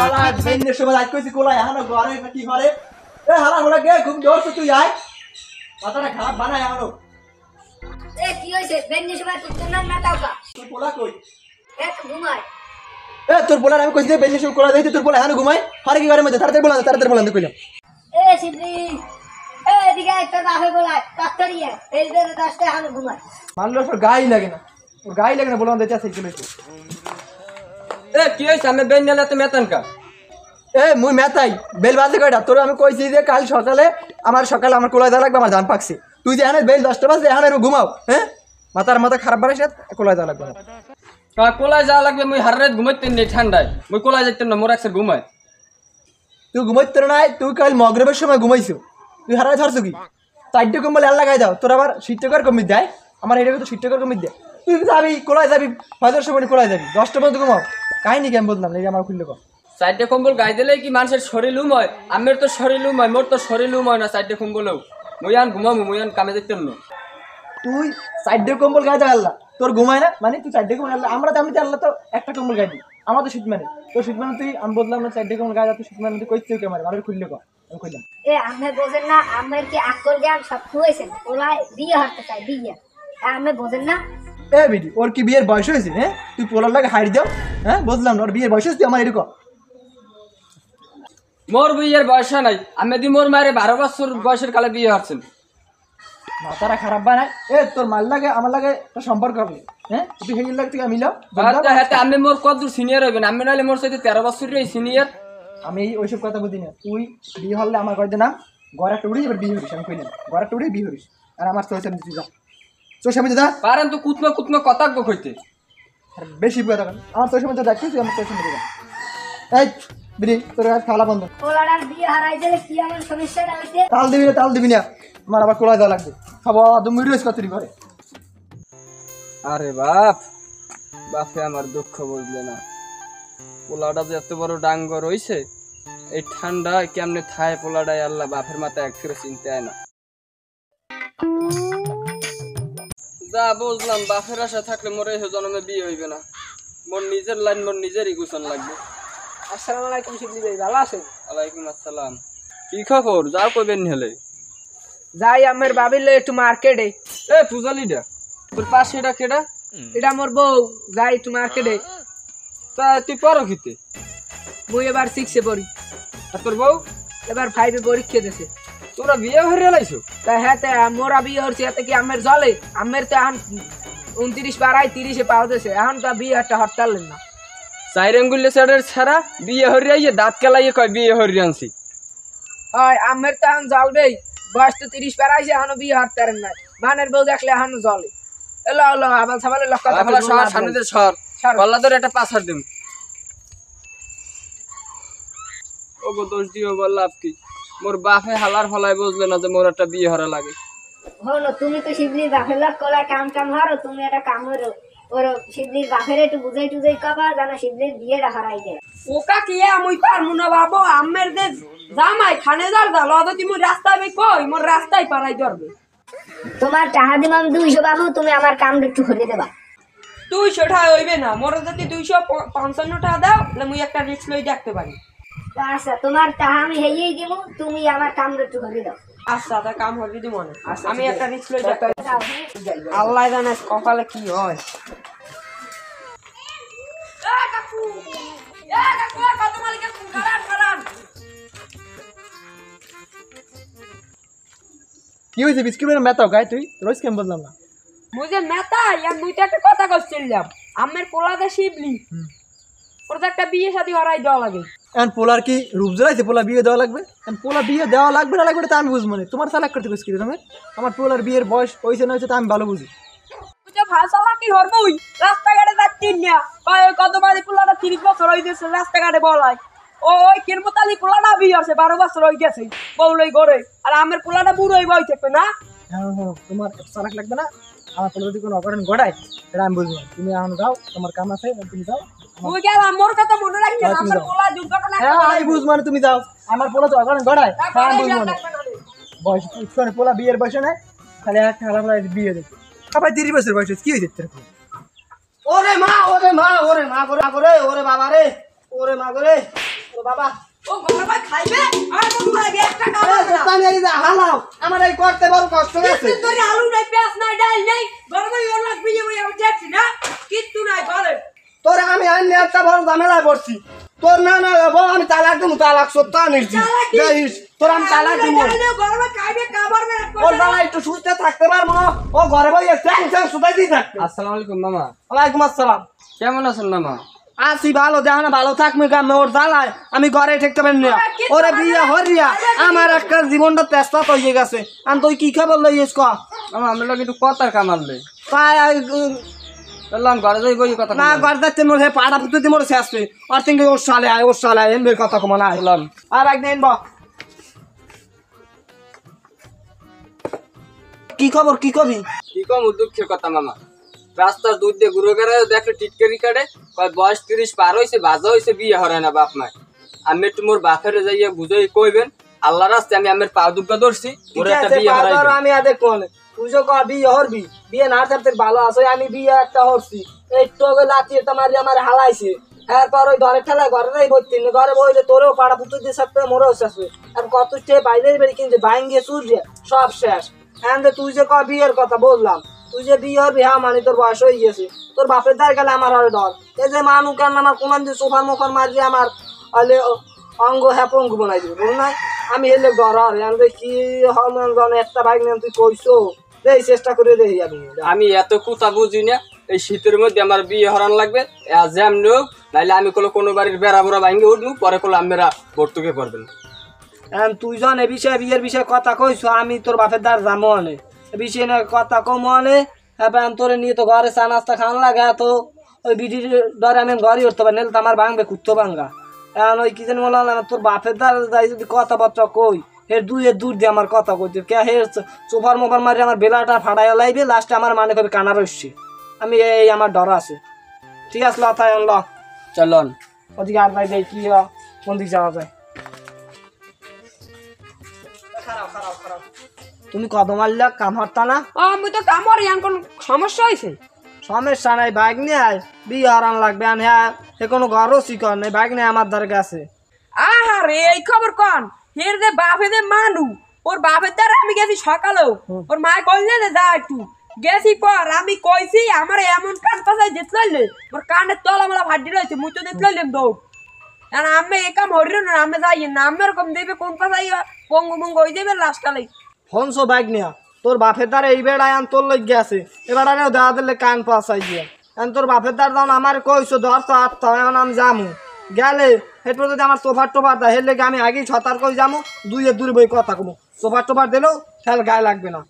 হালা বেন্নের সময় আজ কইছি কোলা এখনো ঘরে কি ঘরে এ হালা ঘোড়া গে ঘুম ধরছ তুই আয় মাথাটা খারাপ বানায় এখনো এ কি হইছে বেন্নের সময় তুই না না তাওকা তুই পোলা কই এক ঘুমায় এ তোর পোলা আমি কইছি বেন্নের সময় কোলা দেইতে তোর পোলা এখনো ঘুমায় হারে কি ঘরের মধ্যে তাড়াতাড়ি বলা কইলাম এ সিদ্ধি এ দিকে একটা বাহে বলায় তাড়াতাড়ি এই যে 10টা এখনো ঘুমায় মানলো তোর গাই লাগে না ওর গাই লাগে না বললাম দেচা সাইকেল হইছে এ কি হইছে আমি বেন নিলে তো মেতন কা এ মুই মেতাই বেল বাজে কয়টা তোর আমি কইছি যে কাল সকালে আমার কোলা দেওয়া লাগবে আমার ধান পাকছে তুই যে এখানে বেল 10টা বাজে এখানে ঘুমাও হ্যাঁ মাথা খারাপ বাড়াইছ কোলা দেওয়া লাগবে কোলায় যাওয়া লাগবে মুই হার রাত ঘুমাইতে নেই ঠান্ডায় মুই কোলায় যাইতাম না মোর একসের ঘুমায় তুই ঘুমাইতে নাই তুই কাল মগরবের সময় ঘুমাইছো তুই হারাই ধরছো কি 4টে কম্বল এর লাগাই দাও তোর আবার শীতটাকার কমিয়ে দেয় আমার এটা তো শীতটাকার কমিয়ে দেয় তুই যাবি কোলায় যাবি ফজর সময় কোলায় যাবি 10টা পর্যন্ত ঘুমাও কাহিনি কেমন বললাম এই আমার খুললে কর 4টে কম্বল গায়ে দিলে কি মানুষের শরীর লুম হয় আমের তো শরীর লুম হয় মোর তো শরীর লুম হয় না 4টে কম্বলেও মুই আন ঘুমাবো মুই আন কামে যাইতাম না তুই 4টে কম্বল গায়ে দাও আল্লাহ তোর ঘুমায় না মানে তুই 4টে কম্বল আল্লাহ আমরা তো আমি আল্লাহ তো একটা কম্বল গায়ে দিই আমার তো শীত মানে তোর শীত মানে তুই আমি বললাম না 4টে কম্বল গায়ে দাও তুই শীত মানে তুই কইছিস কে মারে খুললে কর আমি কইলাম এ আমি বোঝেন না আমার কি আকল জ্ঞান সব হইছে ওলাই বিয়ে হতে চাই বিয়ে আমি বোঝেন না এ বিডি ওর কি বিয়ের বয়স হয়েছে হ্যাঁ তুই পোলার লাগে হাইট দাও হ্যাঁ বুঝলাম না ওর বিয়ের বয়স হয়েছে তুই আমার এরকম মোর বিয়ের বয়স নাই আমি দি মোর মায়ের 12 বছর বয়সের কালে বিয়ে হচ্ছেন মাথাটা খারাপ বানায় এ তোর মাল লাগে আমার লাগে একটা সম্পর্ক হবে হ্যাঁ তুই হেগিল লাগে তুই মিলাও হাতে আমি মোর কতদূর সিনিয়র হইবেন আমি নাহলে মোর সাথে 13 বছরের সিনিয়র আমি ওইসব কথা বুঝি না তুই বিয়ে হলে আমার ঘরে নাম গড়া টুড়ি এবার বিয়ে হরিস আমি কইলাম গড়া টুড়ি বিয়ে হরিস আর আমার তোর সামনে তুই যা তোর সামনে যা পারেন তো কুতমা কথা কইতে আর বেশি কথা আমার তোর সামনে যা তুই আমার তোর সামনে যা এই বিড়ি তোর কাছে খাওয়া বন্ধ ওলার বিয়ে হারাই গেলে কি আমার সমস্যাটা হইছে তাল দিবি না আমার আবার কোলা দেওয়া লাগবে খাবো তুমি রয়েছ কতরি ঘরে আরে বাপে আমার দুঃখ বুঝলে না পোলাটা যে এত বড় ডাঙ্গর হইছে এই ঠান্ডা কেমনে থায় পোলাটাই আল্লাহ বাপের মাথায় এক ফিরে চিনতে হয় না যা বুঝলাম বাপের আশা থাকলে মোর এই জন্মে বিয়ে হইবে না মোর নিজের লাইন মোর নিজেরই গুছান লাগবে। আসসালামু আলাইকুম শিবলি ভাই, ভালো আছেন? ওয়ালাইকুম আসসালাম। কি খবর? যাও কইবেন হলে যাই আমার বাবির একটু মার্কেটে। এ পূজালিটা তোর পাশে এটা কেডা? এটা মোর বউ। যাই একটু মার্কেটে। তা তুই পড়ো কিতে? মুই এবার 6 এ পড়ি। আর তোর বউ এবার 5 এ পরীক্ষা দিছে। তোরা বিয়ে হয়ে লাইছো? তা হ্যাঁ, তা মোরা বিয়ে হচ্ছে এতে কি আমের জলে? আমের তো এখন 29 পারাই 30 এ পাওতেছে, এখন তো বিয়ে একটা হরতাল না। 4 আঙ্গুলে সেডের ছাড়া বিয়ে হরিয়ে দাঁত কেলাইয়ে কয় বিয়ে হরি আনছি। হয় আমের তো এখন জ্বলবেই, বয়স তো 30 পারাইছে, এখনো বিয়ে হরতারেন নাই। মানের বউ দেখলে এখনো জ্বলে। এলো এলো আবাল সাবালে লক্ষ টাকা সর সামনে দে, সর পাল্লা ধরে একটা পাছাড় দিম। ও গো দোষ দিও বল লাভ কি? মোর বাপে হালার ফলাই বুঝলে না যে মোর একটা বিয়ে হরা লাগে। হলো তুমি তো শিবলির বাপের লোক কলা কাম হারো, তুমি একটা কাম করো ওর শিবলির বাপের একটু বুঝাই টুজাই কবা জানা শিবলির বিয়েটা হারাই যায়। ওকা কি মুই পারমু না বাবু, আমের দে জামাই খানে যার যা লদ তুমি রাস্তায় বে কই মোর রাস্তায় পারাই ধরবে। তোমার টাকা দিম আমি 200 বাবু, তুমি আমার কামটা একটু করে দেবা। 200 টাকা হইবে না, মোর যদি 255 টাকা দাও তাহলে মুই একটা রিস্ক লই দেখতে পারি। আচ্ছা তোমার টাকা আমি হেইয়েই দিব, তুমি আমার কামটা একটু করে দাও। আচ্ছা তা কাম হবি দি মনে। আমি একটা রিস্ক লই দেখতে পারি। আল্লাহ জানে কপালে কি হয়। কি হয়েছে বিস্কিটের মেতাও গায়ে তুই রোজ কেমন বললাম না মুই যে নেতা মুই তো একটা কথা কইছিলাম, আমের পোলাতে শিবলি ওর তো একটা বিয়ে শাদী হরাই দেওয়া লাগে। এখন পোলার কি রূপ জ্বলাইছে পোলা বিয়ে দেওয়া লাগবে? এখন পোলা বিয়ে দেওয়া লাগবে না লাগবে তা আমি বুঝবো না, তোমার চালাক করতে বিস্কিট আমার পোলার বিয়ের বয়স হয়েছে না হয়েছে তা আমি ভালো বুঝি। ভাষালা কি হরবই রাস্তাঘাটে যাচ্ছি না কত বাড়ি পোলাটা 30 বছর হয়ে গেছে রাস্তাঘাটে বলাই ওই কিরমতালি পোলাটা বিয়ে আছে 12 বছর হয়ে গেছে বউলই করে, আর আমের পোলাটা বুড়ো হয়ে বই থাকবে না। হ্যাঁ তোমার চালাক লাগবে না, আমার পোলা যদি কোনো অকারণ ঘটায় সেটা আমি বুঝবো না। তুমি এখন যাও, তোমার কাম আছে তুমি যাও। তুই গেল মোর কথা মনে রাখছি, আমার পোলা দুর্ঘটনা। হ্যাঁ আমি বুঝবো না, তুমি যাও। আমার পোলা তো অকারণ ঘটায় আমি বুঝবো না। বয়স পোলা বিয়ের বয়সে নেই, খালি একটা খারাপ বিয়ে দেখো সবাই 30 বছর বয়স কি হয়েছে? ওরে মা ওরে মা ওরে মা করে ওরে বাবা রে ওরে মা করে ও বাবা ও ঘরে ভাই খাইবে আর বড় ভাই একটা কাম এ, পানি এই যে হালাও আমার এই করতে বড় কষ্ট হয়েছে তোর আলু নাই পেঁয়াজ নাই ডাল নাই ঘরে ভাই ওর লাগবে যে ওই আমি দেখছি না কিচ্ছু নাই ঘরে তোর আমি আইনি একটা বড় ঝামেলায় পড়ছি তোর না না বাবা আমি তালাক দেবো তালাক সত্য আনিছি দেখিস তোর আমি তালাক দেবো ঘরে ভাই খাইবে খাবার না ওর বাবা একটু সুস্থ থাকতে পারবো না ও ঘরে বই টেনশন সুতাই দিয়ে থাকবে আসসালামু আলাইকুম মামা ওয়ালাইকুম আসসালাম কেমন আছেন মামা আসি ভালো দেখো না ভালো থাকবে গ্রামে ওর জ্বালায় আমি ঘরে ঠেকতে পারি না ওরে বিয়ে হরিয়া আমার একটা জীবনটা তেস্তা হয়ে গেছে আমি তুই কি খবর লইস ক মামা আমরা লোক একটু কথার কামারলে তাই বললাম ঘরে যাই বই কথা না ঘর যাচ্ছে মোর হে পাড়া পুতুতে মোর শেষ তুই আর তিনকে ওর সালে আয় এনবে কথা কমা না বললাম আর একদিন ব কি খবর কি কবি কি কম দুঃখের কথা মামা রাস্তার দুধ দিয়ে ঘুরে গেলে দেখলে টিটকারি কাটে কয় বয়স 30 পার হয়েছে বাজা হয়েছে বিয়ে হরায় না বাপ মায় আমি একটু মোর বাপের যাইয়া বুঝাই কইবেন আল্লাহ রাস্তে আমি আমার পা দুগ্গা ধরছি মোর একটা বিয়ে হরাই আমি আদে কোন তুই যে কবি বিয়ে হরবি বিয়ে না থাকতে ভালো আছে আমি বিয়ে একটা হরছি একটু আগে লাতি এটা মারি আমার হালাইছে এরপর ওই ঘরে ঠেলায় ঘরে নাই বলছি ঘরে বইলে তোরেও পাড়া পুতুর দিয়ে থাকতে মোরও শেষ আর কত স্টে বাইরে বেরি কিন্তু বাইঙ্গে সূর্যে সব শেষ হ্যাঁ তুই যে কয় বিয়ের কথা বললাম তুই যে বিয়ে হবি হ্যাঁ মানে তোর বয়স হয়ে গেছে তোর বাপের দ্বার গেলে আমার আরে ডর এই যে মানু কেন আমার কোন দিন সোফার মোফার মারি আমার হলে অঙ্গ হ্যাঁ পঙ্গু বানাই দিবি বল নাই আমি হেলে ডর আর কি হন একটা বাইক নেন তুই কইছো এই চেষ্টা করে দেখি আমি এত কথা বুঝি না এই শীতের মধ্যে আমার বিয়ে হরান লাগবে জ্যাম নোক নাইলে আমি কোনো বাড়ির বেড়া বুড়া ভাঙ্গে উঠবো পরে কোনো আমরা ভর্তুকে করবেন তুই জন এ বিষয়ে বিয়ের বিষয়ে কথা কইছো আমি তোর বাপের দ্বার যাবো অনে এ বিষয়ে না কথা কম অনে এবার তোরে নিয়ে তো ঘরে চা নাস্তা খান লাগে তো ওই বিডির ডরে আমি ঘরই উঠতে পারি নাহলে তো আমার ভাঙবে কুত্তো ভাঙ্গা এখন ওই কি জানি বললাম তোর বাপের দ্বার যাই যদি কথাবার্তা কই এর দূর দিয়ে আমার কথা কইতে কে হে সোফার মোফার মারি আমার বেলাটা ফাটাইয়া লাইবে লাস্টে আমার মানে কবে কানা রইছে আমি এই আমার ডর আছে ঠিক আছে লতাই ল চলন ওদিকে আর যাই দেখ কি কোন দিক যাওয়া যায় তুমি কত মারলে কাম হরতা না আমি তো কামর ইয়ান কোন সমস্যা হইছে সমস্যা নাই বাইক নিয়ে আয় বিয়ে হারান লাগবে আর হ্যাঁ সে কোনো ঘরও শিকর নেই বাইক নিয়ে আমার ধারে গেছে আহারে এই খবর কোন হের যে বাপে যে মানু ওর বাপের দ্বারা আমি গেছি সকালেও ওর মা কইলে যে যা একটু গেছি পর আমি কইছি আমার এমন কান পাশায় যেতে লইলে ওর কানের তলা মালা ফাটি রয়েছে মুই তো যেতে লইলাম দৌড় আর আমি এই কাম হরিল না আমি যাই না আমি এরকম দেবে কোন পাশাই পঙ্গু মঙ্গু হয়ে যাবে লাস্টালে ফোনছো বাইক নিয়ে তোর বাপের দ্বারা এই বেড়ায় আন তোর লই গেছে এবার আরে দেওয়া দিলে কান পাশাই গিয়ে এখন তোর বাপের দ্বার যখন আমার কইছো ধরতো আটতো এখন আমি যামু গেলে এরপর যদি আমার সোফার টোফার দেয় হের লেগে আমি আগেই ছতার করে যাবো দুইয়ের দূরে বই কথা কমু সোফার টোফার দিলেও তাহলে গায়ে লাগবে না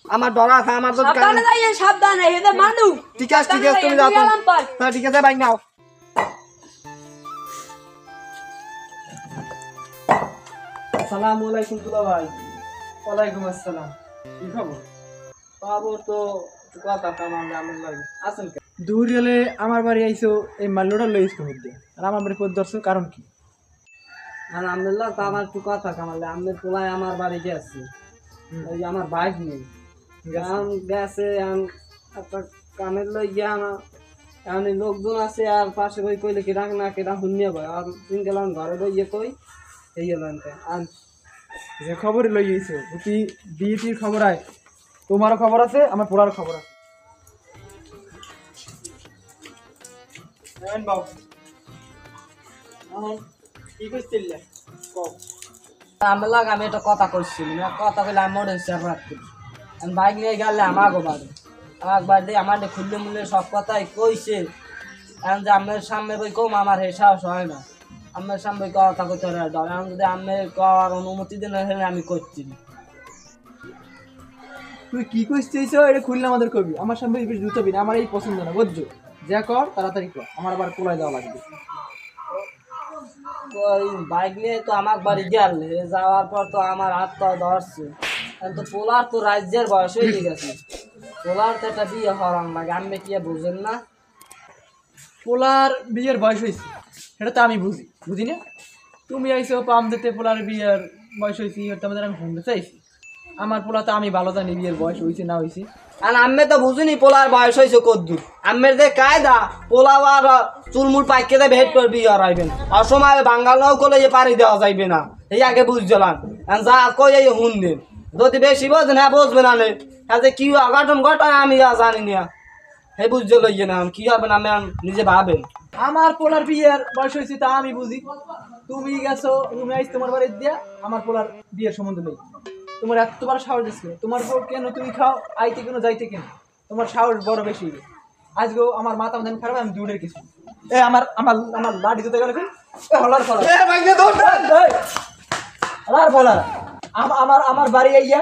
আমার ডর আছে আমার যদি সাবধানে যাই সাবধানে হেদে মানু ঠিক আছে তুমি যাও হ্যাঁ ঠিক আছে বাইক নাও আসসালামু আলাইকুম তুলা ভাই ওয়ালাইকুম আসসালাম কি খবর খবর তো কথা কামাল আমার লাগে আসেন দূর গেলে আমার বাড়ি আইসো এই মাল্লোটা লইস মধ্যে আর আমার বাড়ি পরিদর্শন কারণ কি আলহামদুলিল্লাহ তো আমার একটু কথা কামালে আমের পোলায় আমার বাড়ি গেছে ওই আমার বাইক নেই গেছে একটা কামের লই গিয়ে আমার এখন লোকজন আছে আর পাশে বই কইলে কেডা না কেডা শুনিয়া বই আর তিন গেলাম ঘরে বই ইয়ে কই এই গেলাম আর যে খবর লই আইসো অতি বিয়েটির খবর আয় তোমারও খবর আছে আমার পোলার খবর আছে কি করছিল আমি একটা কথা করছিলাম কথা কইলে আমার আমি বাইক নিয়ে গেলে আমাকে বাড়ি আমার বাড়ি আমার খুললে মুললে সব কথাই কইছে এখন যে আমের সামনে বই কম আমার হে সাহস হয় না আমের সামনে কথা কইতে ডর এখন যদি আমের কর অনুমতি দিন আমি করছি তুই কি করছিস এটা খুললে আমাদের কবি আমার সামনে জুতাবি না আমার এই পছন্দ না বুঝছো যা কর তাড়াতাড়ি কর আমার আবার কোলায় যাওয়া লাগবে ওই বাইক নিয়ে তো আমার বাড়ি গেলে যাওয়ার পর তো আমার হাত পা ধরছে তো পোলার তো রাজ্যের বয়স হয়ে গেছে পোলার তো একটা বিয়ে হরান লাগে আমি কি বুঝেন না পোলার বিয়ের বয়স হয়েছে সেটা তো আমি বুঝি না তুমি আইসো পাম দিতে পোলার বিয়ের বয়স হয়েছি ওটা আমাদের আমি শুনতে চাইছি আমার পোলা তো আমি ভালো জানি বিয়ের বয়স হয়েছে না হয়েছে। আর আমি তো বুঝিনি পোলার বয়স হয়েছে কদ্দুর। আমের যে কায়দা পোলা আর চুলমুল পাইকে দেবে হেড করে বিয়ে হারাইবেন অসময় বাঙ্গালও করলে যে পাড়ি দেওয়া যাইবে না এই আগে বুঝছিলাম যা কই এই হুন দিন যদি বেশি বোঝেন হ্যাঁ বুঝবে না নে যে কি অঘটন ঘটায় আমি জানি না হে বুঝতে লইয়ে না কি হবে না আমি নিজে ভাবেন। আমার পোলার বিয়ের বয়স হয়েছে তা আমি বুঝি। তুমি গেছো রুমে আইস তোমার বাড়ি দিয়া আমার পোলার বিয়ের সম্বন্ধ নেই। তোমার এত বড় সাহস আছে তোমার বউ কেন তুমি খাও আইতে কেন যাইতে কেন তোমার সাহস বড় বেশি। আজকেও আমার মাথা মাথান খারাপ আমি দূরের কিছু এ আমার আমার আমার লাঠি দিতে গেলে হলার ফলা হলার ফলা আমার আমার বাড়ি আইয়া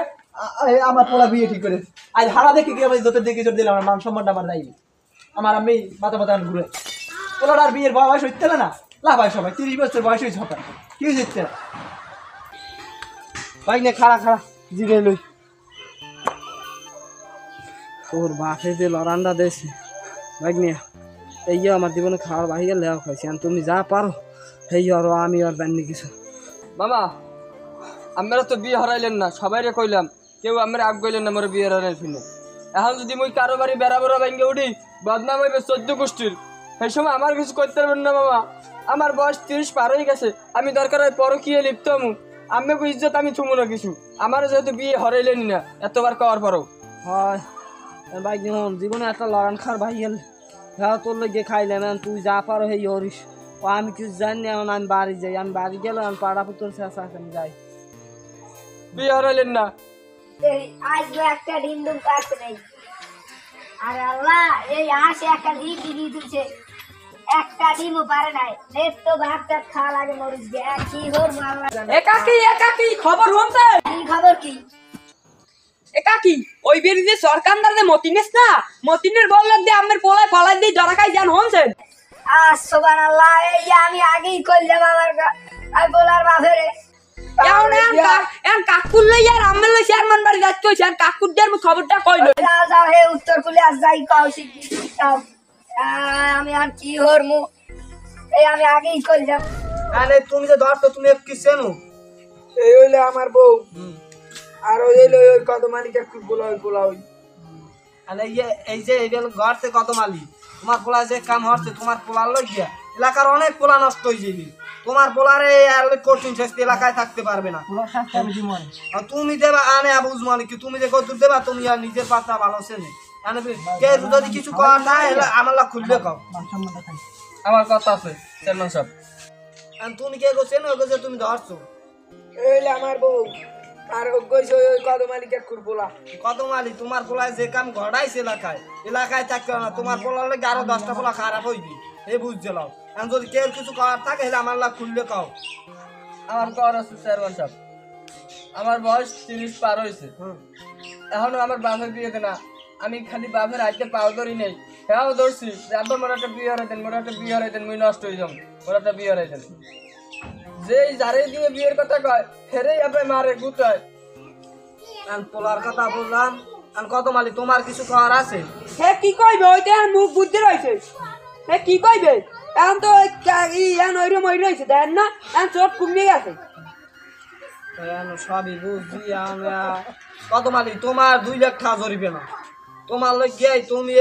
আমার পোলা বিয়ে ঠিক করে আজ হারা দেখে কি আমি যত দেখে দিলাম আমার মান সম্মানটা আমার নাই। আমার আমি মাথা মাথা ঘুরে পোলার আর বিয়ের বয়স হইতে না লাভ হয় সবাই 30 বছর বয়স হয়েছে হঠাৎ কি হয়েছে ভাই নে খাড়া খাড়া জিরে লই তোর বাপে যে লড়ান্ডা দেছে ভাই নিয়া এই আমার জীবনে খাওয়ার বাহিরে লেওয়া খাইছি আর তুমি যা পারো এই আরো আমি আর জানি কিছু। মামা আমরা তো বিয়ে হারাইলেন না সবাইরে কইলাম কেউ আমরা আগ গইলেন না মোর বিয়ে হারাই ফিনে এখন যদি মুই কারো বাড়ি বেড়া বেড়া ভেঙে উঠি বদনাম হইবে 14 গোষ্ঠীর সেই সময় আমার কিছু করতে পারবেন না মামা। আমার বয়স 30 পার হয়ে গেছে আমি দরকার হয় পরকীয়ে লিপ্ত হমু আমি ইজ্জত আমি থুমু না কিছু আমার যেহেতু বিয়ে হারাইলেনি না এতবার কওয়ার পরও হয় ভাই জীবনে একটা লড়ান খাওয়ার ভাই গেল হ্যাঁ তোর লোক খাইলাম তুই যা পারো হেই হরিস ও আমি কিছু জানি না এখন আমি বাড়ি যাই আমি বাড়ি গেলে আমি পাড়া পুতর শেষ আমি যাই। বিয়ে হারাইলেন না এই আজকে একটা ডিম দুম কাটতে নেই আর আল্লাহ এই আসে একটা ডিম দিয়ে দিচ্ছে একটা ডিমও পারে নাই নেট তো ভাতটা খাওয়া লাগে মরিচ দিয়ে কি হোর মাল্লা একাকি খবর হচ্ছে কি খবর কি একাকি ওই বেরি যে সরকারদার যে মতিনেস না মতিনের বল লাগ দিয়ে আমের পোলায় পালাই দিয়ে জরা খাই জান হনছেন সুবহানাল্লাহ এই আমি আগেই কইলাম আমার আমি বলার বাপেরে এখন কাকুর লই আর আমের লই চেয়ারম্যান বাড়ি যাচ্ছে কইছে আর কাকুর দের খবরটা কইলো যাও যাও হে উত্তর কুলে আজ যাই কৌশি যাও আমি আর কি হরমু এই আমি আগেই কইলাম আরে তুমি যে ধরতো তুমি কি চেনো এই হইলে আমার বউ আর ওই ওই কত মালিকে খুব গোলা ওই আরে এই যে এই ঘর থেকে কত মালি তোমার পোলা যে কাম হচ্ছে তোমার পোলার লই গিয়া এলাকার অনেক পোলা নষ্ট হয়ে যাবে তোমার পোলারে আর কঠিন শাস্তি এলাকায় থাকতে পারবে না। আর তুমি দেবা আনে আবুজ মানে কি তুমি যে কত দেবা তুমি আর নিজের পাতা ভালো চেনে কে যদি কিছু করার না আমার লাগ খুললে কও আমার কথা আছে চেয়ারম্যান সাহেব আর তুমি কে চেনো যে তুমি ধরছো এইলে আমার বউ আর কইছে ওই কত মালিকে খুব গোলা কত মালি তোমার পোলায় যে কাম ঘটাইছে এলাকায় থাকতে না তোমার পোলার লাগে আরো 10টা পোলা খারাপ হইবি এই বুঝছিলাম এখন যদি কেউ কিছু করার থাকে তাহলে আমার লাগ খুললে কও। আমার কর আছে চেয়ারম্যান সাহেব আমার বয়স 30 পার হয়েছে এখনো আমার বাপের বিয়ে দেনা আমি খালি বাপের আইতে পাও ধরি নেই হ্যাঁ ধরছি আব্বা মোর একটা বিয়ে হারাই দেন মুই নষ্ট হয়ে যাম মোর একটা বিয়ে হারাই দেন যেই যারে দিয়ে বিয়ের কথা কয় ফেরেই আপনি মারে গুতায় আমি পোলার কথা বললাম আমি কত মালি তোমার কিছু করার আছে হে কি কইবে ওইতে আর মুখ বুদ্ধি রইছে হে কি কইবে এখন তো এখন ওইরকম ওই রইছে দেন না এখন চোট কমিয়ে গেছে সবই বুঝছি কত মালি তোমার 2 লাখ টাকা জরিবে না তোমার লোক গিয়ে তুমি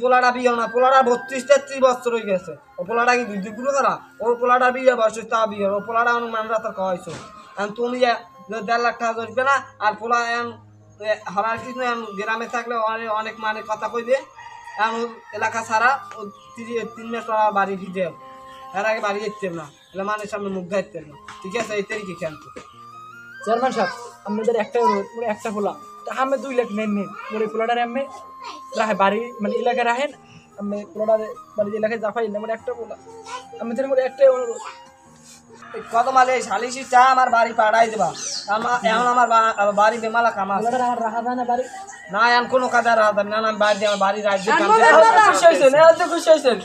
পোলাটা বিয়ে না পোলাটা 32-33 বছর হয়ে গেছে ও পোলাটা কি দুই দুপুরে করা ওর পোলাটা বিয়ে বয়স তা বিয়ে ও পোলাটা মানুষরা তোর খাওয়াইছো এখন তুমি 1.5 লাখ টাকা জরিবে না আর পোলা হরার কিছু গ্রামে থাকলে অনেক মানে কথা কইবে এখন এলাকা ছাড়া ও 3 মাস বাড়ি ভিজে এর আগে বাড়ি যেতে না এলে মানুষের সামনে মুখ ধরতে না ঠিক আছে এই তারিখে খেয়াল চেয়ারম্যান সাহেব আমাদের একটা পোলা তা আমি 2 লাখ নেন মোর এই পোলাটারে আমি রাহে বাড়ি মানে এলাকায় রাখেন আমি পোলাটারে বাড়ি এলাকায় জাফাই না মানে একটা পোলা আমাদের মোর একটাই অনুরোধ কত মালে শালিশি চা আমার বাড়ি পাড়াই দেবা এখন আমার বাড়ি বেমালা কামা পোলাটারে আমার রাখা যায় না বাড়ি না এখন কোনো কাজে রাখা যাবে না আমি বাড়ি আমার বাড়ি রাখবো খুশি হয়েছেন খুশি হয়েছেন